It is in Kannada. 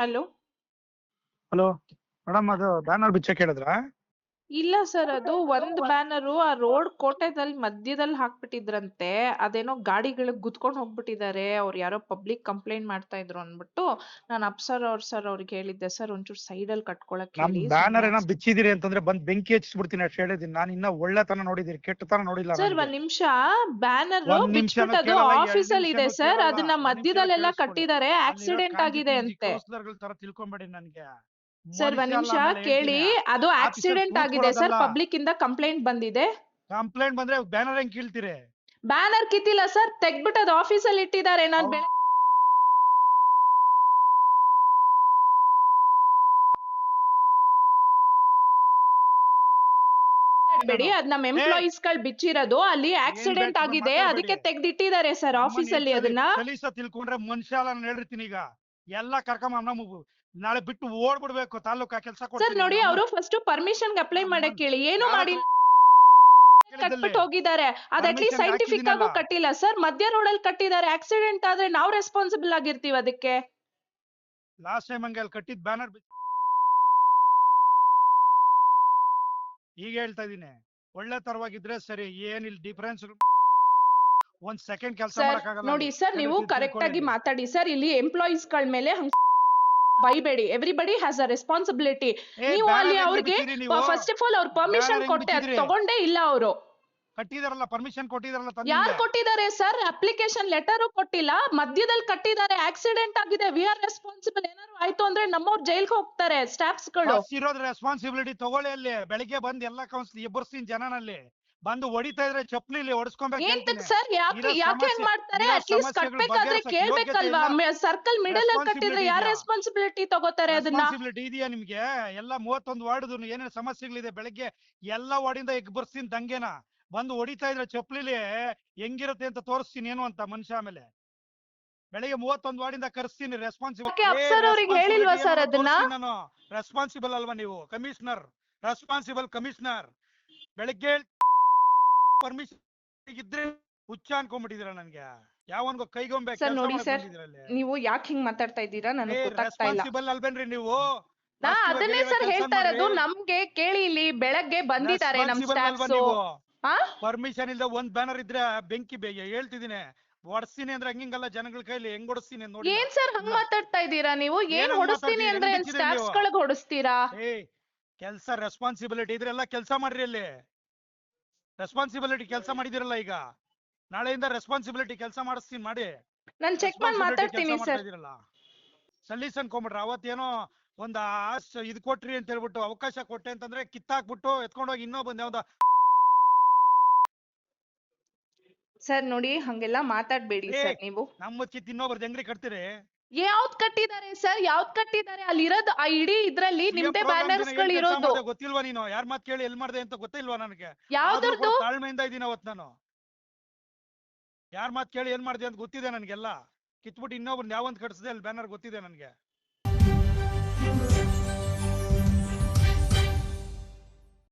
ಹಲೋ. ಹಲೋ ಮೇಡಮ್, ಅದು ಬ್ಯಾನರ್ ಬಿಚ್ಚಕ್ ಹೇಳಿದ್ರಾ? ಇಲ್ಲ ಸರ್, ಅದು ಒಂದ್ ಬ್ಯಾನರು ಆ ರೋಡ್ ಕೋಟೆದಲ್ಲಿ ಮಧ್ಯದಲ್ಲಿ ಹಾಕ್ಬಿಟ್ಟಿದ್ರಂತೆ. ಅದೇನೋ ಗಾಡಿಗಳಿಗೆ ಗುದ್ಕೊಂಡ್ ಹೋಗ್ಬಿಟ್ಟಿದ್ದಾರೆ, ಅವ್ರು ಯಾರೋ ಪಬ್ಲಿಕ್ ಕಂಪ್ಲೇಂಟ್ ಮಾಡ್ತಾ ಇದ್ರು ಅನ್ಬಿಟ್ಟು ನಾನು ಅಪ್ಸರ್ ಅವ್ರಿಗೆ ಹೇಳಿದ್ದೆ, ಸರ್ ಒಂಚೂರು ಸೈಡ್ ಅಲ್ಲಿ ಕಟ್ಕೊಳಕ್ ನಮ್ ಹೇಳಿ. ಬ್ಯಾನರ್ ಏನೋ ಬಿಚ್ಚಿದಿರಿ ಅಂತಂದ್ರೆ ಬಂದ್ ಬೆಂಕಿ ಹಚ್ಚಿಬಿಡ್ತೀನಿ ಅಷ್ಟು ಹೇಳಿದೀನಿ. ನಾನು ಇನ್ನ ಒಳ್ಳೆತನ ನೋಡಿದಿರಿ, ಕೆಟ್ಟತನ ನೋಡಿಲ್ಲ. ಸರ್ ಒಂದ್ ನಿಮಿಷ, ಬ್ಯಾನರ್ ಒಂದ್ ನಿಮಿಷನೂ ಬಿಚ್ಬಿಟ್ಟದು ಕೇಳಲ್ಲ, ಆಫೀಸ್ ಅಲ್ಲಿ ಇದೆ ಸರ್, ಅದನ್ನ ಮಧ್ಯದಲ್ಲೆಲ್ಲ ಕಟ್ಟಿದ್ದಾರೆ, ಆಕ್ಸಿಡೆಂಟ್ ಆಗಿದೆ ಅಂತೆ. ತರ ತಿಳ್ಕೊಂಬೇಡಿ ನನ್ಗೆ. ಸರ್ ಒಂದ್ ನಿಮಿಷ ಕೇಳಿ, ಅದು ಆಕ್ಸಿಡೆಂಟ್ ಆಗಿದೆ ಸರ್, ಪಬ್ಲಿಕ್ ಇಂದ ಕಂಪ್ಲೇಂಟ್ ಬಂದಿದೆ. ಕಂಪ್ಲೇಂಟ್ ಬಂದ್ರೆ ಬ್ಯಾನರ್ ಹೆಂಗ್ ಕೀಳ್ತೀರಿ? ಬ್ಯಾನರ್ ಕಿತ್ತಿಲ್ಲ ಸರ್, ತೆಗ್ಬಿಟ್ಟು ಅದು ಆಫೀಸ್ ಅಲ್ಲಿ ಇಟ್ಟಿದ್ದಾರೆ. ನಾನ್ ಬೇಡಿ, ಅದ್ ನಮ್ ಎಂಪ್ಲಾಯೀಸ್ ಗಳು ಬಿಚ್ಚಿರೋದು, ಅಲ್ಲಿ ಆಕ್ಸಿಡೆಂಟ್ ಆಗಿದೆ, ಅದಕ್ಕೆ ತೆಗ್ದಿಟ್ಟಿದ್ದಾರೆ ಸರ್ ಆಫೀಸ್ ಅಲ್ಲಿ. ಅದನ್ನ ಸಲೀಸ ತಿಳ್ಕೊಂಡ್ರೆ ಮನುಷ್ಯ ಅಲ್ಲ, ನಾನು ಹೇಳಿರ್ತೀನಿ. ಈಗ ಎಲ್ಲ ಕರ್ಕೊಂಡ್ ನಾಳೆ ಬಿಟ್ಟು ಓಡ್ಬಿಡ್ಬೇಕು ತಾಲೂಕಾ ಕೆಲಸ. ಸರ್ ನೋಡಿ, ಅವರು ಫಸ್ಟ್ ಪರ್ಮಿಷನ್ ಅಪ್ಲೈ ಮಾಡಕ್ ಹೇಳಿ, ಏನು ಮಾಡಿ ಕಟ್ಬಿಟ್ಟು ಹೋಗಿದ್ದಾರೆ. ಅದ್ ಅಟ್ಲೀಸ್ಟ್ ಸೈಂಟಿಫಿಕ್ ಆಗು ಕಟ್ಟಿಲ್ಲ ಸರ್, ಮಧ್ಯ ರೋಡ್ ಅಲ್ಲಿ ಕಟ್ಟಿದ್ದಾರೆ. ಆಕ್ಸಿಡೆಂಟ್ ಆದ್ರೆ ನಾವ್ ರೆಸ್ಪಾನ್ಸಿಬಲ್ ಆಗಿರ್ತೀವಿ ಅದಕ್ಕೆ. ಲಾಸ್ಟ್ ಟೈಮ್ ಹಂಗೆ ಅಲ್ಲಿ ಕಟ್ಟಿದ್ ಬ್ಯಾನರ್ ಈಗ ಹೇಳ್ತಾ ಇದೀನಿ, ಒಳ್ಳೆ ತರವಾಗಿದ್ರೆ ಸರಿ, ಏನಿಲ್ಲ ಡಿಫರೆನ್ಸ್. ಒಂದ್ ಸೆಕೆಂಡ್ ಕೆಲಸ ಮಾಡಕ್ಕಾಗಲ್ಲ ನೋಡಿ ಸರ್, ನೀವು ಕರೆಕ್ಟ್ ಆಗಿ ಮಾತಾಡಿ ಸರ್. ಇಲ್ಲಿ ಎಂಪ್ಲಾಯೀಸ್ ಗಳ ಮೇಲೆ ಬೈಬೇಡಿ. Everybody has a responsibility. ನೀವು ಅಲ್ಲಿ ಅವ್ರಿಗೆ ಫಸ್ಟ್ ಆಫ್ ಆಲ್ ಅವ್ರ ಪರ್ಮಿಷನ್ ಕೊಟ್ಟೆ, ತಗೊಂಡೇ ಇಲ್ಲ ಅವರು. ಕಟ್ಟಿದಾರಲ್ಲ, ಪರ್ಮಿಷನ್ ಕೊಟ್ಟಿದಾರಲ್ಲ. ಯಾರು ಕೊಟ್ಟಿದ್ದಾರೆ ಸರ್? ಅಪ್ಲಿಕೇಶನ್ ಲೆಟರ್ ಕೊಟ್ಟಿಲ್ಲ, ಮಧ್ಯದಲ್ಲಿ ಕಟ್ಟಿದ್ದಾರೆ. ಆಕ್ಸಿಡೆಂಟ್ ಆಗಿದೆ, ವಿ ಆರ್ ರೆಸ್ಪಾನ್ಸಿಬಲ್. ಏನಾದ್ರು ಆಯ್ತು ಅಂದ್ರೆ ನಮ್ಮವ್ರು ಜೈಲ್ಗೆ ಹೋಗ್ತಾರೆ, ಸ್ಟಾಫ್ಸ್ ಗಳು. ಇರೋದ್ ರೆಸ್ಪಾನ್ಸಿಬಿಲಿಟಿ ತಗೊಳ್ಳಿ. ಅಲ್ಲಿ ಬೆಳಿಗ್ಗೆ ಬಂದ್ ಎಲ್ಲಾ ಕೌನ್ಸಿಲ್ ಎಬ್ಬರ್ಸ್ತೀನಿ ಜನನಲ್ಲಿ. ಬಂದು ಹೊಡಿತಾ ಇದ್ರೆ ಚಪ್ಲಿಲಿ ಹೊಡಿಸ್ಕೊಬೇಕು ಸರ್. ಯಾಕೆ ಹೆಂಗ್ ಮಾಡ್ತಾರೆ? ಅಟ್ಲೀಸ್ಟ್ ಕಟ್ಬೇಕಾದ್ರೆ ಕೇಳ್ಬೇಕಲ್ವಾ? ಸರ್ಕಲ್ ಮಿಡಲ್ ಅಲ್ಲಿ ಕಟ್ಟಿದ್ರೆ ಯಾರು ರೆಸ್ಪಾನ್ಸಿಬಿಲಿಟಿ ತಗೋತಾರೆ ಅದನ್ನ? ರೆಸ್ಪಾನ್ಸಿಬಿಲಿಟಿ ಇದೆಯಾ ನಿಮ್ಗೆ? ಎಲ್ಲ 31 ವಾರ್ಡ್ ಏನೇನು ಸಮಸ್ಯೆಗಳಿದೆ, ಬೆಳಗ್ಗೆ ಎಲ್ಲಾ ವಾರ್ಡಿಂದ ಎಬ್ಬರ್ಸ್ತೀನಿ ದಂಗೆನ. ಬಂದು ಹೊಡಿತಾ ಇದ್ರೆ ಚಪ್ಲಿಲಿ ಹೆಂಗಿರುತ್ತೆ ಅಂತ ತೋರಿಸ್ತೀನಿ ಏನು ಅಂತ ಮನುಷ್ಯ. ಆಮೇಲೆ ಬೆಳಿಗ್ಗೆ 31 ವಾರ್ಡಿಂದ ಕರೆಸ್ತೀನಿ. ನಾನು ರೆಸ್ಪಾನ್ಸಿಬಲ್ ಅಲ್ವಾ? ನೀವು ಕಮಿಷನರ್, ರೆಸ್ಪಾನ್ಸಿಬಲ್ ಕಮಿಷನರ್. ಬೆಳಿಗ್ಗೆ ಪರ್ಮಿಷನ್ ಇದ್ರೆ ಹುಚ್ಚ ಅನ್ಕೊಂಡ್ಬಿಟ್ಟಿದೀರ ನನ್ಗೆ. ಯಾವನ್ಗೋ ಕೈಗೊಂಬೆ ನೋಡಿ ಸರ್, ನೀವು ಯಾಕೆ ಹಿಂಗ್ ಮಾತಾಡ್ತಾ ಇದ್ದೀರಾ ನನಗೆ ಗೊತ್ತಾಗ್ತಾ ಇಲ್ಲ. ರೆಸ್ಪಾನ್ಸಿಬಲ್ ಅಲ್ವೇನ್ರಿ ನೀವು? ನಾ ಅದನ್ನೇ ಸರ್ ಹೇಳ್ತಾ ಇರೋದು. ನಮ್ಗೆ ಕೇಳಿ, ಇಲ್ಲಿ ಬೆಳಗ್ಗೆ ಬಂದಿದ್ದಾರೆ ನಮ್ ಸ್ಟಾಫ್ಸ್. ಪರ್ಮಿಷನ್ ಇಲ್ದ ಒಂದ್ ಬ್ಯಾನರ್ ಇದ್ರೆ ಬೆಂಕಿ ಹೇಳ್ತಿದೀನಿ, ಹೊಡ್ಸ್ತೀನಿ ಅಂದ್ರೆ ಹಂಗಿಂಗಲ್ಲ. ಜನಗಳ ಕೈಲಿ ಹೆಂಗ್ ಹೊಡಿಸ್ತೀನಿ ನೋಡಿ. ಏನ್ ಸರ್ ಹಂಗ್ ಮಾತಾಡ್ತಾ ಇದ್ದೀರಾ ನೀವು? ಏನ್ ಹೊಡಿಸ್ತೀನಿ ಅಂದ್ರೆ ಸ್ಟಾಫ್ಸ್ ಗಳಿಗೆ ಹೊಡಿಸ್ತೀರಾ? ಕೆಲ್ಸ ರೆಸ್ಪಾನ್ಸಿಬಿಲಿಟಿ ಇದ್ರೆಲ್ಲ ಕೆಲ್ಸ ಮಾಡ್ರಿ. ಅಲ್ಲಿ ರೆಸ್ಪಾನ್ಸಿಬಿಲಿಟಿ ಕೆಲಸ ಮಾಡಿದಿರಲ್ಲ, ಈಗ ನಾಳೆಯಿಂದ ರೆಸ್ಪಾನ್ಸಿಬಿಲಿಟಿ ಕೆಲಸ ಮಾಡಿಸ್ತೀನಿ. ಮಾಡಿ ನಾನು ಚೆಕ್ ಮಾಡಿ ಮಾತಾಡ್ತೀನಿ ಸರ್. ಸಲೀಸ್ ಅನ್ಕೊಂಬಿಟ್ರೆ ಅವತ್ತೇನೋ ಒಂದ್ ಇದು ಕೊಟ್ರಿ ಅಂತ ಹೇಳ್ಬಿಟ್ಟು, ಅವಕಾಶ ಕೊಟ್ಟೆ ಅಂತಂದ್ರೆ ಕಿತ್ತಾಕ್ಬಿಟ್ಟು ಎತ್ಕೊಂಡೋಗಿ ಇನ್ನೊಬ್ಬಂದ್ ಯಾವ್ದ. ಸರ್ ನೋಡಿ, ಹಂಗೆಲ್ಲ ಮಾತಾಡ್ಬೇಡಿ ಸರ್. ನೀವು ನಮ್ಮ ಕಿತ್ ಇನ್ನೊಬ್ರದ್ದು ಹೆಂಗ್ರಿ ಕಟ್ತೀರಿ? ಯಾವ್ದ್ ಕಟ್ಟಿದ್ದಾರೆ ಸರ್? ಯಾವ್ದ್ ಕಟ್ಟಿದ್ದಾರೆ? ಅಲ್ಲಿರೋದು ಆ ಇಡೀ ಇದ್ರಲ್ಲಿ ನಿಮ್ದೇ ಬ್ಯಾನರ್ಸ್ ಗಳು ಇರೋದು. ಗೊತ್ತಿಲ್ವಾ? ನೀನು ಯಾರ್ ಮಾತ್ ಕೇಳಿ ಎಲ್ ಮಾಡ್ದೆ ಅಂತ ಗೊತ್ತಿಲ್ವಾ ನನಗೆ? ಯಾವ್ದು ತಾಳ್ಮೆಯಿಂದ ಇದೀನಿ. ಅವತ್ ನಾನು ಯಾರ್ ಮಾತ್ ಕೇಳಿ ಏನ್ ಮಾಡ್ದೆ ಅಂತ ಗೊತ್ತಿದೆ ನನ್ಗೆಲ್ಲ. ಕಿತ್ಬಿಟ್ಟು ಇನ್ನೊಬ್ರು ಯಾವಂದ್ ಕಟ್ಸಿದೆ ಅಲ್ಲಿ ಬ್ಯಾನರ್ ಗೊತ್ತಿದೆ ನನ್ಗೆ.